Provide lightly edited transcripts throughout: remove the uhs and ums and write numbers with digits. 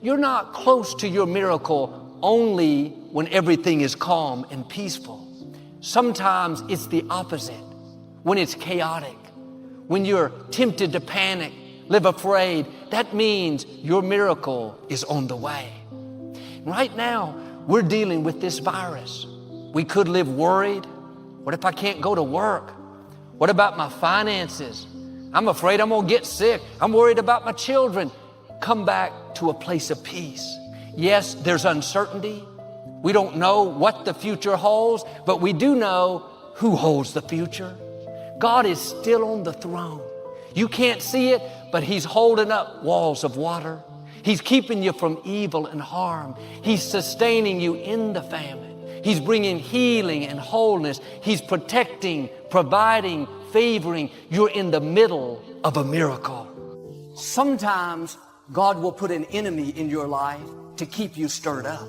You're not close to your miracle only when everything is calm and peaceful. Sometimes it's the opposite, when it's chaotic, when you're tempted to panic, live afraid. That means your miracle is on the way. Right now, we're dealing with this virus. We could live worried. What if I can't go to work? What about my finances? I'm afraid I'm gonna get sick. I'm worried about my children. Come back to a place of peace. Yes, there's uncertainty. We don't know what the future holds, but we do know who holds the future. God is still on the throne. You can't see it, but He's holding up walls of water. He's keeping you from evil and harm. He's sustaining you in the famine. He's bringing healing and wholeness. He's protecting, providing, favoring. You're in the middle of a miracle. Sometimes God will put an enemy in your life to keep you stirred up.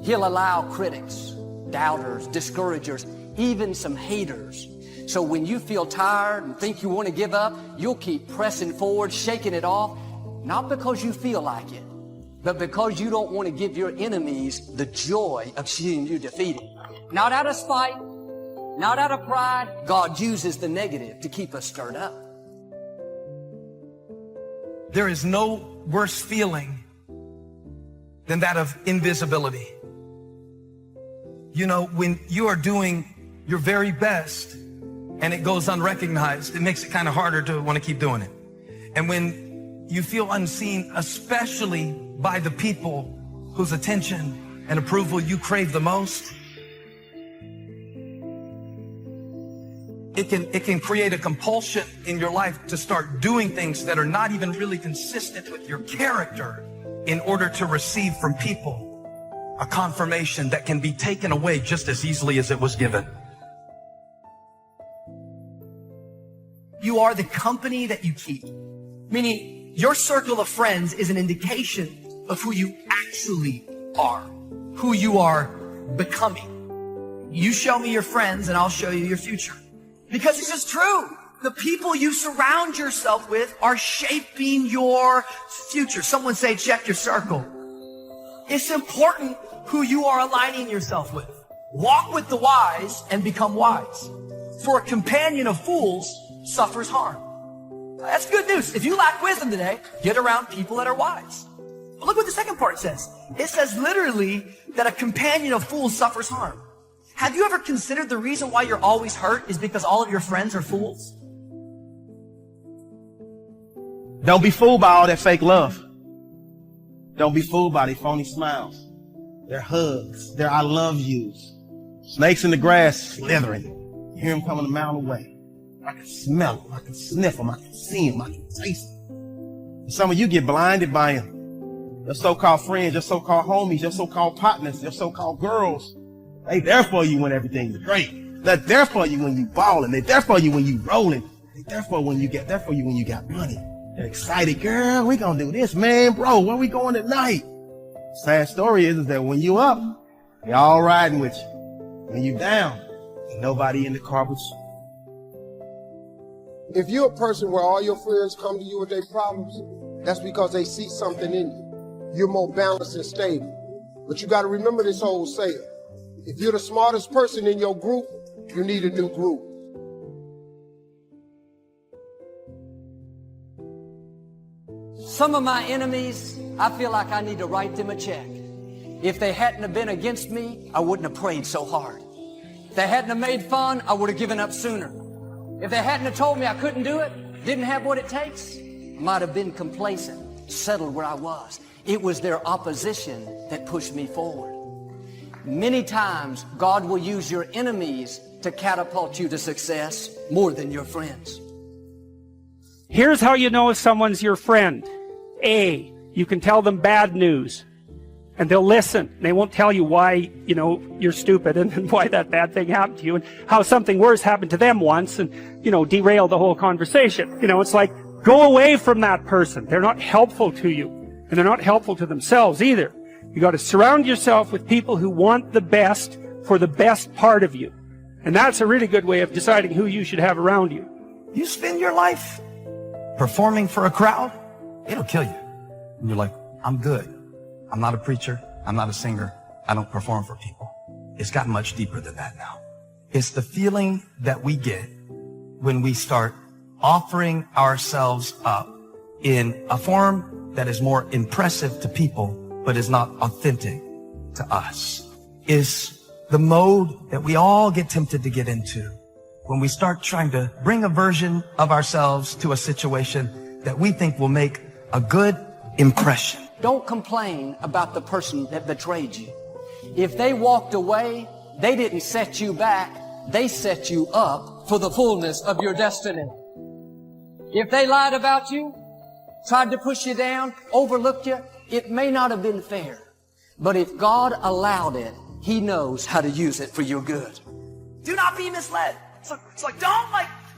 He'll allow critics, doubters, discouragers, even some haters. So when you feel tired and think you want to give up, you'll keep pressing forward, shaking it off, not because you feel like it, but because you don't want to give your enemies the joy of seeing you defeated. Not out of spite, not out of pride. God uses the negative to keep us stirred up. There is no worse feeling than that of invisibility. You know, when you are doing your very best and it goes unrecognized, it makes it kind of harder to want to keep doing it. And when you feel unseen, especially by the people whose attention and approval you crave the most, it can create a compulsion in your life to start doing things that are not even really consistent with your character in order to receive from people a confirmation that can be taken away just as easily as it was given. You are the company that you keep. Meaning, your circle of friends is an indication of who you actually are, who you are becoming. You show me your friends and I'll show you your future. Because it's just true. The people you surround yourself with are shaping your future. Someone say, check your circle. It's important who you are aligning yourself with. Walk with the wise and become wise. For a companion of fools suffers harm. That's good news. If you lack wisdom today, get around people that are wise. But look what the second part says. It says literally that a companion of fools suffers harm. Have you ever considered the reason why you're always hurt is because all of your friends are fools? Don't be fooled by all that fake love. Don't be fooled by their phony smiles, their hugs, their I love yous. Snakes in the grass slithering. You hear them coming a mile away. I can smell them, I can sniff them, I can see them, I can taste them. Some of you get blinded by them. Your so-called friends, your so-called homies, your so-called partners, your so-called girls. They there for you when everything's great. They're there for you when you balling. They're there for you when you rolling. They're there for when you got money. They're excited, girl, we gonna do this, man, bro, where we going tonight? Sad story is that when you up, they all riding with you. When you down, ain't nobody in the car with you. If you're a person where all your friends come to you with their problems, that's because they see something in you. You're more balanced and stable. But you got to remember this old saying. If you're the smartest person in your group, you need a new group. Some of my enemies, I feel like I need to write them a check. If they hadn't have been against me, I wouldn't have prayed so hard. If they hadn't have made fun, I would have given up sooner. If they hadn't have told me I couldn't do it, didn't have what it takes, I might have been complacent, settled where I was. It was their opposition that pushed me forward. Many times, God will use your enemies to catapult you to success more than your friends. Here's how you know if someone's your friend. A, you can tell them bad news, and they'll listen. They won't tell you why, you're stupid and why that bad thing happened to you and how something worse happened to them once and, derail the whole conversation. It's like, go away from that person. They're not helpful to you, and they're not helpful to themselves either. You got to surround yourself with people who want the best for the best part of you. And that's a really good way of deciding who you should have around you. You spend your life performing for a crowd, it'll kill you. And you're like, I'm good. I'm not a preacher. I'm not a singer. I don't perform for people. It's gotten much deeper than that now. It's the feeling that we get when we start offering ourselves up in a form that is more impressive to people, but is not authentic to us. Is the mode that we all get tempted to get into when we start trying to bring a version of ourselves to a situation that we think will make a good impression. Don't complain about the person that betrayed you. If they walked away, they didn't set you back. They set you up for the fullness of your destiny. If they lied about you, tried to push you down, overlooked you, it may not have been fair. But if God allowed it, He knows how to use it for your good. Do not be misled. It's like,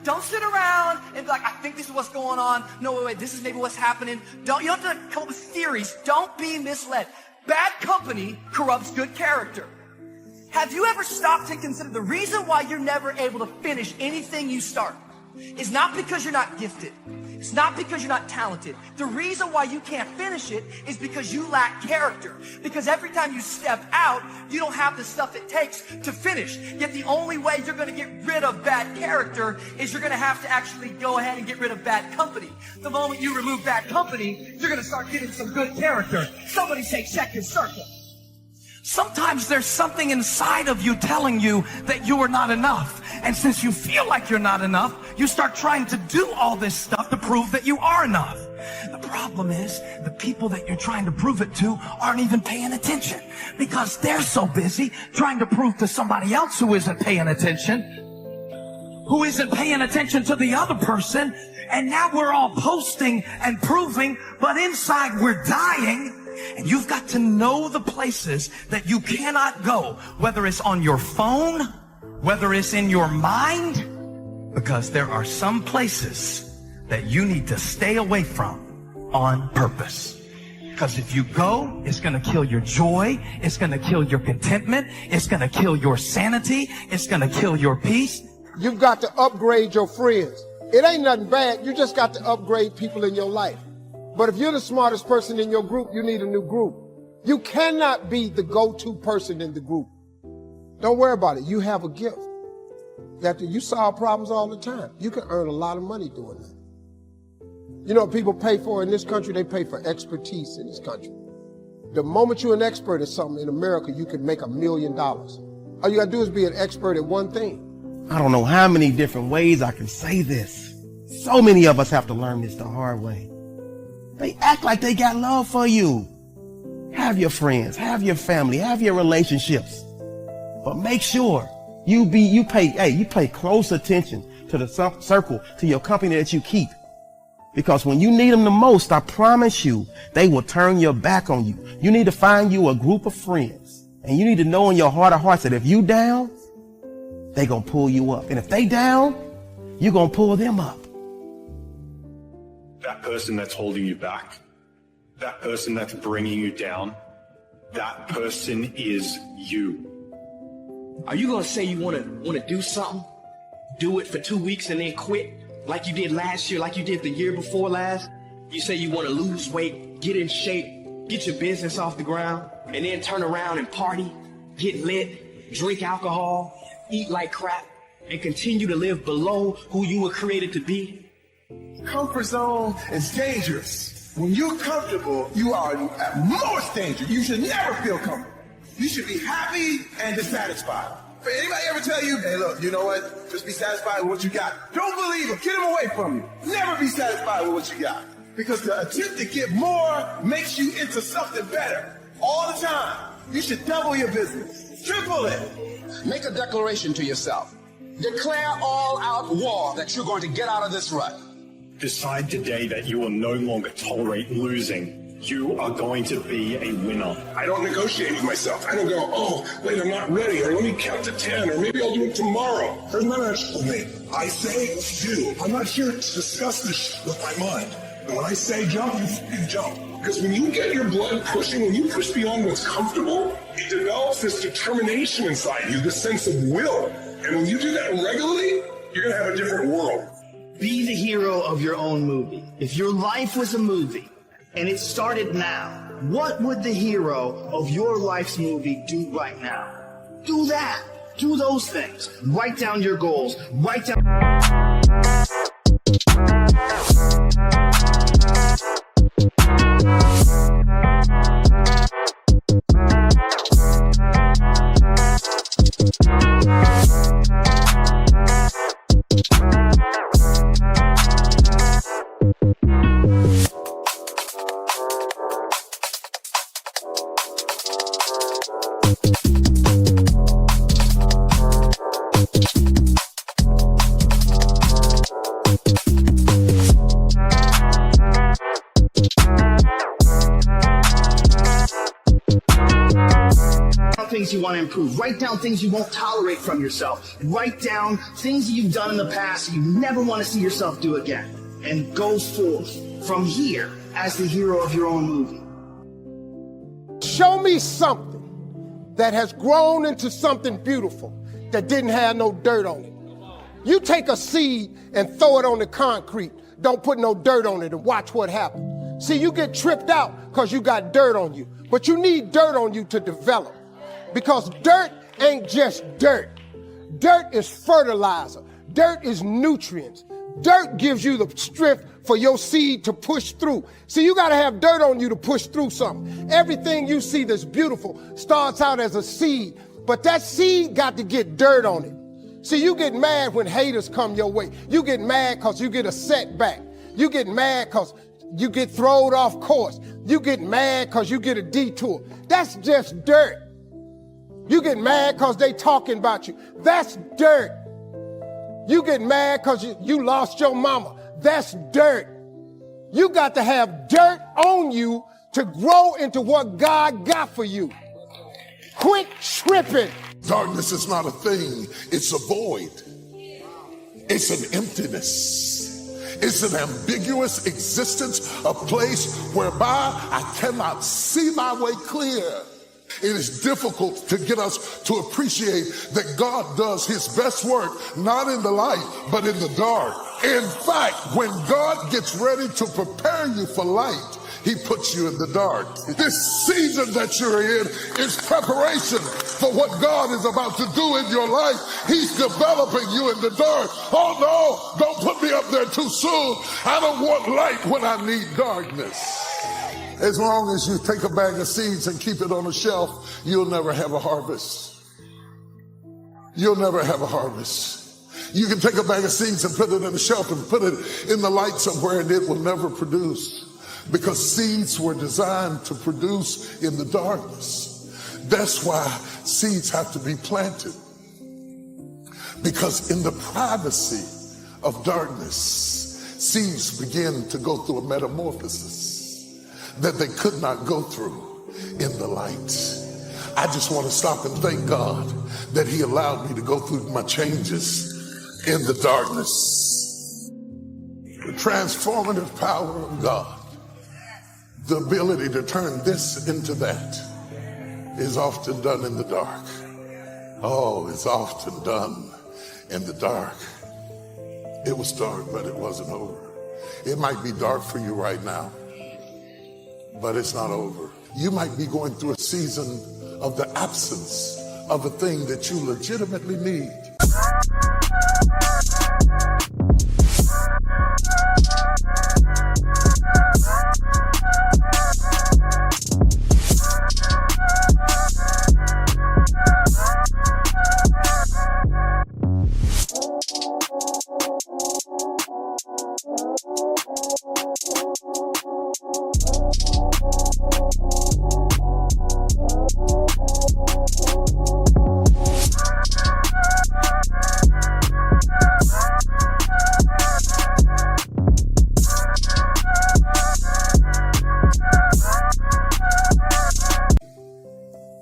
don't sit around and be like, I think this is what's going on. No, wait, this is maybe what's happening. You don't have to come up with theories. Don't be misled. Bad company corrupts good character. Have you ever stopped and considered the reason why you're never able to finish anything you start is not because you're not gifted. It's not because you're not talented. The reason why you can't finish it is because you lack character. Because every time you step out, you don't have the stuff it takes to finish. Yet the only way you're going to get rid of bad character is you're going to have to actually go ahead and get rid of bad company. The moment you remove bad company, you're going to start getting some good character. Somebody say check your circle. Sometimes there's something inside of you telling you that you are not enough. And since you feel like you're not enough, you start trying to do all this stuff to prove that you are enough. The problem is the people that you're trying to prove it to aren't even paying attention because they're so busy trying to prove to somebody else who isn't paying attention to the other person. And now we're all posting and proving, but inside we're dying. And you've got to know the places that you cannot go, whether it's on your phone, whether it's in your mind, because there are some places that you need to stay away from on purpose. Because if you go, it's going to kill your joy. It's going to kill your contentment. It's going to kill your sanity. It's going to kill your peace. You've got to upgrade your friends. It ain't nothing bad. You just got to upgrade people in your life. But if you're the smartest person in your group, you need a new group. You cannot be the go-to person in the group. Don't worry about it. You have a gift. That you solve problems all the time. You can earn a lot of money doing that. You know what people pay for in this country? They pay for expertise in this country. The moment you're an expert at something in America, you can make $1 million. All you gotta do is be an expert at one thing. I don't know how many different ways I can say this. So many of us have to learn this the hard way. They act like they got love for you. Have your friends, have your family, have your relationships. But make sure you pay close attention to the circle, to your company that you keep. Because when you need them the most, I promise you, they will turn your back on you. You need to find you a group of friends. And you need to know in your heart of hearts that if you down, they gonna pull you up. And if they down, you gonna pull them up. That person that's holding you back, that person that's bringing you down, that person is you. Are you gonna say you wanna do something, do it for 2 weeks and then quit like you did last year, like you did the year before last? You say you wanna lose weight, get in shape, get your business off the ground, and then turn around and party, get lit, drink alcohol, eat like crap, and continue to live below who you were created to be? Comfort zone is dangerous. When you're comfortable, you are at most danger. You should never feel comfortable. You should be happy and dissatisfied. Anybody ever tell you, hey, look, you know what? Just be satisfied with what you got. Don't believe him. Get him away from you. Never be satisfied with what you got. Because the attempt to get more makes you into something better. All the time. You should double your business. Triple it. Make a declaration to yourself. Declare all out war that you're going to get out of this rut. Decide today that you will no longer tolerate losing. You are going to be a winner. I don't negotiate with myself. I don't go, oh, wait, I'm not ready, or let me count to 10, or maybe I'll do it tomorrow. There's none of that shit with me. I say do. I'm not here to discuss this with my mind. And when I say jump, you jump. Because when you get your blood pushing, when you push beyond what's comfortable, it develops this determination inside you, this sense of will. And when you do that regularly, you're going to have a different world. Be the hero of your own movie. If your life was a movie and it started now, what would the hero of your life's movie do right now? Do that. Do those things. Write down your goals. Write down... things you want to improve. Write down things you won't tolerate from yourself. Write down things you've done in the past you never want to see yourself do again. And go forth from here as the hero of your own movie. Show me something that has grown into something beautiful that didn't have no dirt on it. You take a seed and throw it on the concrete. Don't put no dirt on it and watch what happens. See, you get tripped out because you got dirt on you. But you need dirt on you to develop. Because dirt ain't just dirt. Dirt is fertilizer. Dirt is nutrients. Dirt gives you the strength for your seed to push through. See, you got to have dirt on you to push through something. Everything you see that's beautiful starts out as a seed, but that seed got to get dirt on it. See, you get mad when haters come your way. You get mad because you get a setback. You get mad because you get thrown off course. You get mad because you get a detour. That's just dirt. You get mad because they talking about you. That's dirt. You get mad because you lost your mama. That's dirt. You got to have dirt on you to grow into what God got for you. Quit tripping. Darkness is not a thing. It's a void. It's an emptiness. It's an ambiguous existence, a place whereby I cannot see my way clear. It is difficult to get us to appreciate that God does his best work, not in the light, but in the dark. In fact, when God gets ready to prepare you for light, he puts you in the dark. This season that you're in is preparation for what God is about to do in your life. He's developing you in the dark. Oh no, don't put me up there too soon. I don't want light when I need darkness. As long as you take a bag of seeds and keep it on a shelf, you'll never have a harvest. You'll never have a harvest. You can take a bag of seeds and put it in a shelf and put it in the light somewhere and it will never produce. Because seeds were designed to produce in the darkness. That's why seeds have to be planted. Because in the privacy of darkness, seeds begin to go through a metamorphosis that they could not go through in the light. I just want to stop and thank God that he allowed me to go through my changes in the darkness. The transformative power of God, the ability to turn this into that, is often done in the dark. Oh, it's often done in the dark. It was dark, but it wasn't over. It might be dark for you right now, but it's not over. You might be going through a season of the absence of a thing that you legitimately need.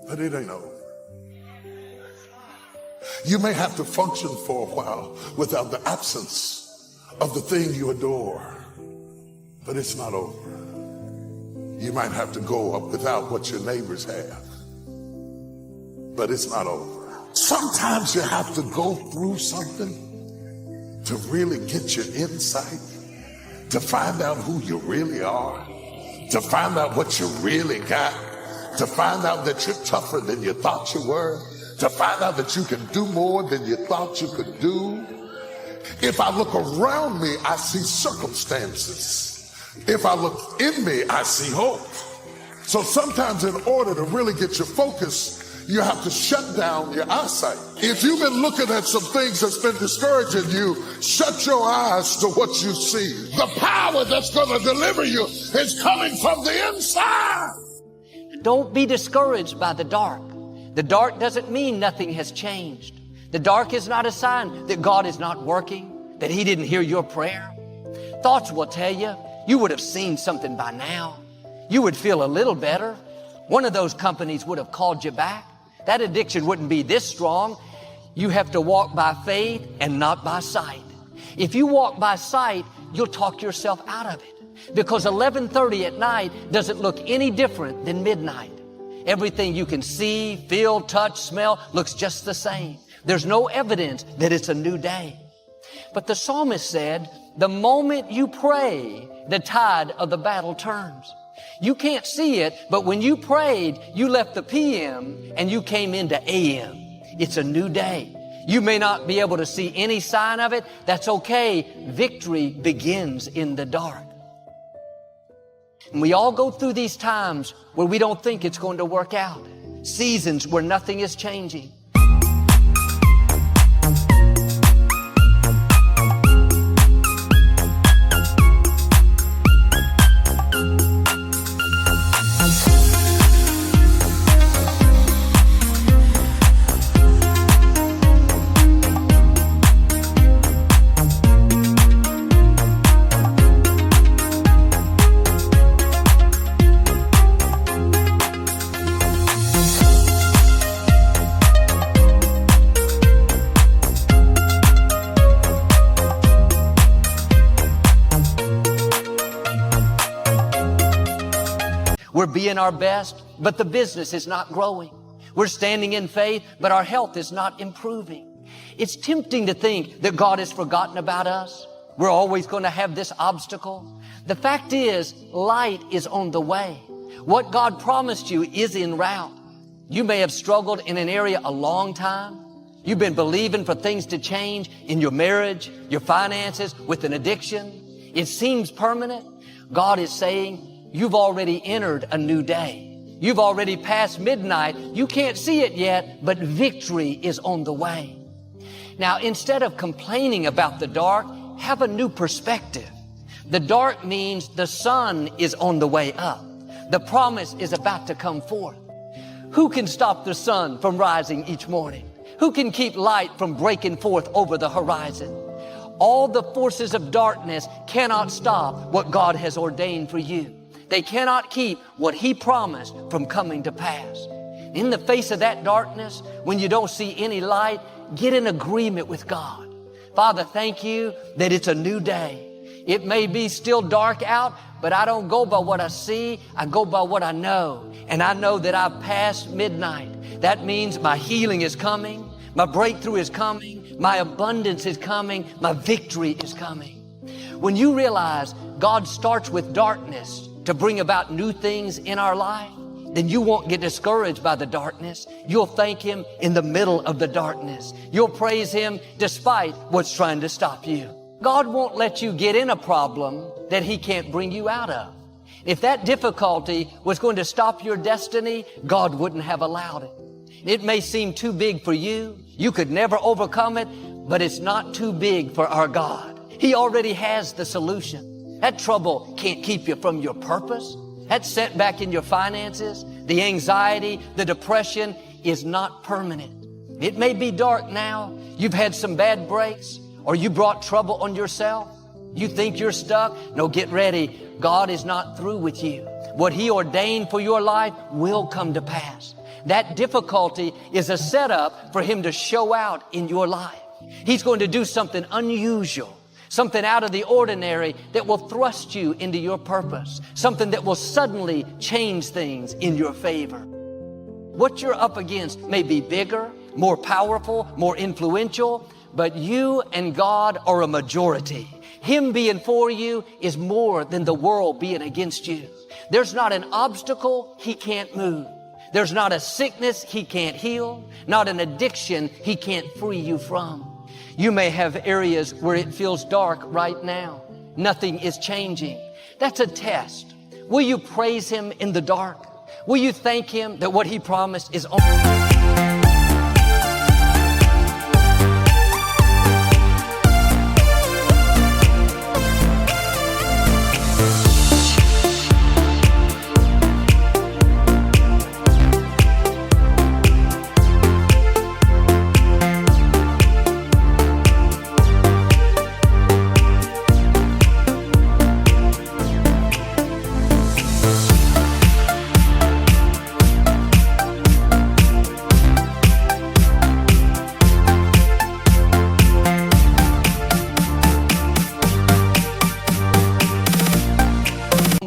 But it ain't over. You may have to function for a while without the absence of the thing you adore, but it's not over. You might have to go up without what your neighbors have, but it's not over. Sometimes you have to go through something to really get your insight, to find out who you really are. to find out what you really got, to find out that you're tougher than you thought you were, to find out that you can do more than you thought you could do. If I look around me, I see circumstances. If I look in me, I see hope. So sometimes in order to really get your focus, you have to shut down your eyesight. If you've been looking at some things that's been discouraging you, shut your eyes to what you see. The power that's going to deliver you is coming from the inside. Don't be discouraged by the dark. The dark doesn't mean nothing has changed. The dark is not a sign that God is not working, that He didn't hear your prayer. Thoughts will tell you, you would have seen something by now. You would feel a little better. One of those companies would have called you back. That addiction wouldn't be this strong. You have to walk by faith and not by sight. If you walk by sight, you'll talk yourself out of it. Because 11:30 at night doesn't look any different than midnight. Everything you can see, feel, touch, smell looks just the same. There's no evidence that it's a new day. But the psalmist said, the moment you pray, the tide of the battle turns. You can't see it, but when you prayed, you left the PM and you came into AM. It's a new day. You may not be able to see any sign of it. That's okay. Victory begins in the dark. And we all go through these times where we don't think it's going to work out. Seasons where nothing is changing. We're being our best, but the business is not growing. We're standing in faith, but our health is not improving. It's tempting to think that God has forgotten about us. We're always going to have this obstacle. The fact is, light is on the way. What God promised you is en route. You may have struggled in an area a long time. You've been believing for things to change in your marriage, your finances, with an addiction. It seems permanent. God is saying, you've already entered a new day. You've already passed midnight. You can't see it yet, but victory is on the way. Now, instead of complaining about the dark, have a new perspective. The dark means the sun is on the way up. The promise is about to come forth. Who can stop the sun from rising each morning? Who can keep light from breaking forth over the horizon? All the forces of darkness cannot stop what God has ordained for you. They cannot keep what He promised from coming to pass. In the face of that darkness, when you don't see any light, get in agreement with God. Father, thank you that it's a new day. It may be still dark out, but I don't go by what I see. I go by what I know. And I know that I've passed midnight. That means my healing is coming. My breakthrough is coming. My abundance is coming. My victory is coming. When you realize God starts with darkness to bring about new things in our life, then you won't get discouraged by the darkness. You'll thank Him in the middle of the darkness. You'll praise Him despite what's trying to stop you. God won't let you get in a problem that He can't bring you out of. If that difficulty was going to stop your destiny, God wouldn't have allowed it. It may seem too big for you. You could never overcome it, but it's not too big for our God. He already has the solution. That trouble can't keep you from your purpose. That setback in your finances, the anxiety, the depression is not permanent. It may be dark now. You've had some bad breaks, or you brought trouble on yourself. You think you're stuck? No, get ready. God is not through with you. What He ordained for your life will come to pass. That difficulty is a setup for Him to show out in your life. He's going to do something unusual, something out of the ordinary that will thrust you into your purpose, something that will suddenly change things in your favor. What you're up against may be bigger, more powerful, more influential, but you and God are a majority. Him being for you is more than the world being against you. There's not an obstacle He can't move. There's not a sickness He can't heal, not an addiction He can't free you from. You may have areas where it feels dark right now. Nothing is changing. That's a test. Will you praise Him in the dark? Will you thank Him that what He promised is on?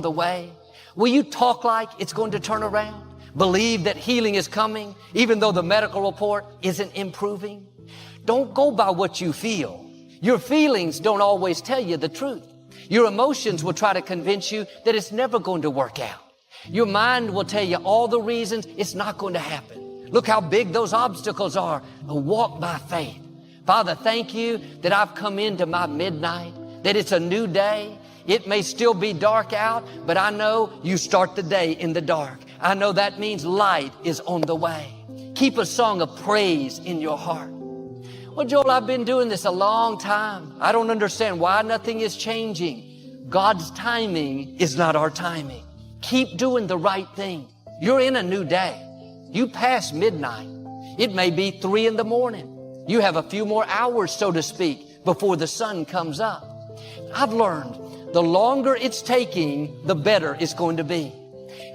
Way? Will you talk like it's going to turn around? Believe that healing is coming, even though the medical report isn't improving? Don't go by what you feel. Your feelings don't always tell you the truth. Your emotions will try to convince you that it's never going to work out. Your mind will tell you all the reasons it's not going to happen. Look how big those obstacles are. Walk by faith. Father, thank you that I've come into my midnight, that it's a new day. It may still be dark out, but I know you start the day in the dark. I know that means light is on the way. Keep a song of praise in your heart. Well, Joel, I've been doing this a long time. I don't understand why nothing is changing. God's timing is not our timing. Keep doing the right thing. You're in a new day. You pass midnight. It may be 3 in the morning. You have a few more hours, so to speak, before the sun comes up. I've learned the longer it's taking, the better it's going to be.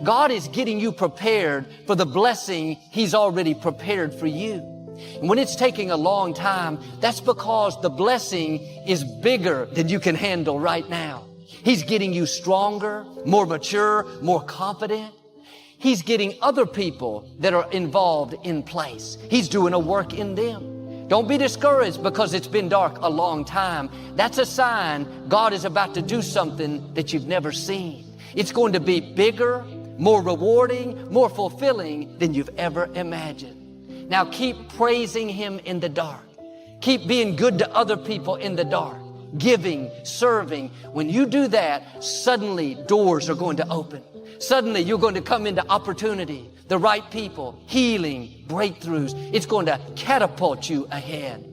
God is getting you prepared for the blessing He's already prepared for you. And when it's taking a long time, that's because the blessing is bigger than you can handle right now. He's getting you stronger, more mature, more confident. He's getting other people that are involved in place. He's doing a work in them. Don't be discouraged because it's been dark a long time. That's a sign God is about to do something that you've never seen. It's going to be bigger, more rewarding, more fulfilling than you've ever imagined. Now keep praising Him in the dark. Keep being good to other people in the dark. Giving, serving. When you do that, suddenly doors are going to open. Suddenly you're going to come into opportunity, the right people, healing, breakthroughs. It's going to catapult you ahead.